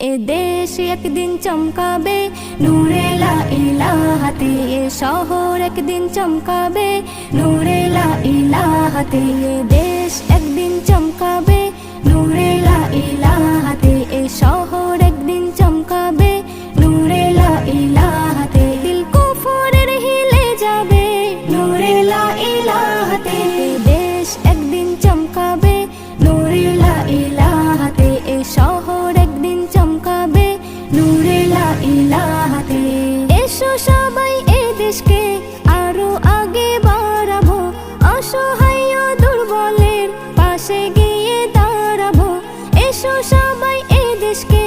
এ দেশ একদিন চমকাবে নূরে লা ইলাহাতে, এ শহর একদিন চমকাবে নূরে লা ইলাহাতে। এ দেশ একদিন চমকাবে নূরে লা ইলাহাতে, এ শহর একদিন চমকাবে নূরে লা ইলাহাতে। দিল কুফরের হিলে যাবে নূরে লা ইলাহাতে। এ দেশ একদিন চমকাবে নূরে লা ইলাহাতে, এ শহর একদিন চমকাবে নূরে লা ইলাহাতে। এসো সবাই এ দেশকে আরো আগে বাড়াবো, অসহায় ও দুর্বলের পাশে গিয়ে দাঁড়াবো। এসো সবাই এ দেশকে